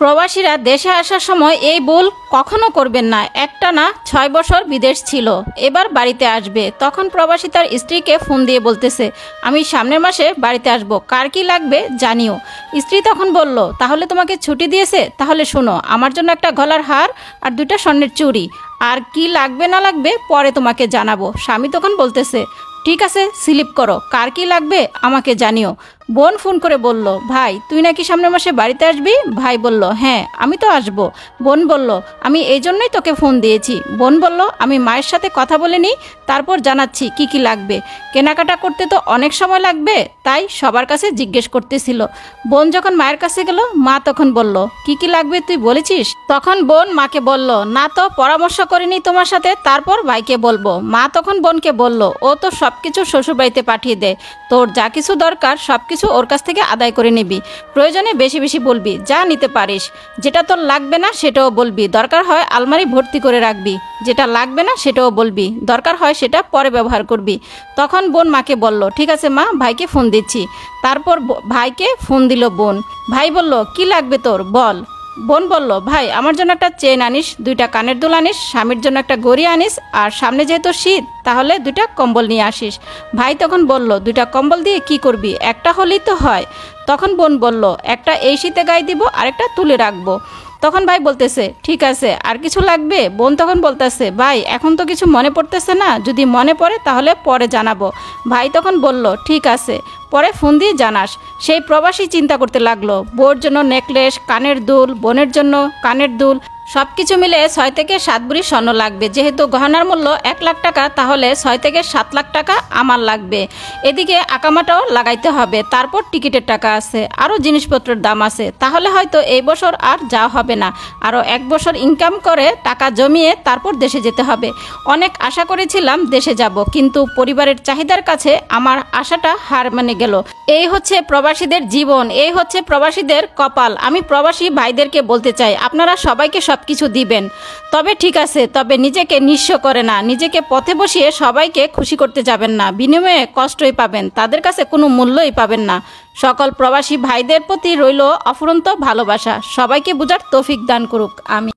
প্রবাসীরা দেশে আসার সময় এই ভুল কখনো করবেন না। একটানা 6 বছর বিদেশ ছিল, এবার বাড়িতে আসবে। তখন প্রবাসী তার স্ত্রীকে ফোন দিয়ে বলতেছে, আমি সামনের মাসে বাড়িতে আসব, কার কি লাগবে জানিও। স্ত্রী তখন বলল, তাহলে তোমাকে ছুটি দিয়েছে? তাহলে শোনো, আমার জন্য একটা গলার হার আর 2টা স্বর্ণের চুড়ি, আর কি লাগবে না লাগবে পরে তোমাকে জানাবো। স্বামী তখন বলতেছে, ঠিক আছে, স্লিপ করো, কার কি লাগবে আমাকে জানিও। বোন ফোন করে বলল, ভাই তুই নাকি সামনের মাসে বাড়িতে আসবি? ভাই বলল, হ্যাঁ আমি তো আসবো। বোন বলল, আমি এই জন্যই তোকে ফোন দিয়েছি। বোন বলল, আমি মায়ের সাথে কথা বলে নিই, তারপর জানাচ্ছি কি কি লাগবে। কেনাকাটা করতে তো অনেক সময় লাগবে, তাই সবার কাছে জিজ্ঞেস করতেছিল। বোন যখন মায়ের কাছে গেল, মা তখন বলল, কি কি লাগবে তুই বলেছিস? তখন বোন মাকে বলল, না তো পরামর্শ করিনি তোমার সাথে, তারপর ভাইকে বলবো। মা তখন বোনকে বলল, ও তো সবকিছু শ্বশুরবাড়িতে পাঠিয়ে দেয়, তোর যা কিছু দরকার সবকিছু ওর কাছ থেকে আদায় করে নিবি, প্রয়োজনে বেশি বেশি বলবি, যা নিতে পারিস। যেটা তোর লাগবে না সেটাও বলবি, দরকার হয় আলমারি ভর্তি করে রাখবি। যেটা লাগবে না সেটাও বলবি, দরকার হয় সেটা পরে ব্যবহার করবি। তখন বোন মাকে বলল, ঠিক আছে মা, ভাইকে ফোন দিচ্ছি। তারপর ভাইকে ফোন দিল বোন। ভাই বলল, কি লাগবে তোর বল। বোন বলল, ভাই আমার জন্য একটা চেন আনিস, 2টা কানের দুল আনিস, স্বামীর জন্য একটা ঘড়ি আনিস, আর সামনে যেহেতু শীত তাহলে 2টা কম্বল নিয়ে আসিস। ভাই তখন বলল, 2টা কম্বল দিয়ে কি করবি, একটা হলেই তো হয়। তখন বোন বলল, একটা এই শীতে গায়ে দিব, আরেকটা তুলে রাখবো। তখন ভাই বলতেছে, ঠিক আছে, আর কিছু লাগবে? বোন তখন বলতেছে, ভাই এখন তো কিছু মনে পড়তেছে না, যদি মনে পড়ে তাহলে পরে জানাবো। ভাই তখন বলল, ঠিক আছে, পরে ফোন দিয়ে জানাস। সেই প্রবাসী চিন্তা করতে লাগলো, বউর জন্য নেকলেস, কানের দুল, বোনের জন্য কানের দুল, সব কিছু মিলে 6 থেকে 7 ভরি স্বর্ণ লাগবে। যেহেতু গহনার মূল্য 1 লাখ টাকা, তাহলে 6 থেকে 7 লাখ টাকা আমার লাগবে। এদিকে আকামাটাও লাগাইতে হবে, তারপর টিকিটের টাকা আছে, আরও জিনিসপত্রের দাম আছে। তাহলে হয়তো এই বছর আর যাওয়া হবে না, আরও 1 বছর ইনকাম করে টাকা জমিয়ে তারপর দেশে যেতে হবে। অনেক আশা করেছিলাম দেশে যাব, কিন্তু পরিবারের চাহিদার কাছে আমার আশাটা হার মেনে গেল। এই হচ্ছে প্রবাসীদের জীবন, এই হচ্ছে প্রবাসীদের কপাল। আমি প্রবাসী ভাইদেরকে বলতে চাই, আপনারা সবাইকে সবকিছু দিবেন, তবে ঠিক আছে, তবে নিজেকে নিঃস্ব করে না, নিজেকে পথে বসিয়ে সবাইকে খুশি করতে যাবেন না, বিনিময়ে কষ্টই পাবেন, তাদের কাছে কোনো মূল্যই পাবেন না। সকল প্রবাসী ভাইদের প্রতি রইল অফুরন্ত ভালোবাসা। সবাইকে বুঝার তৌফিক দান করুক, আমি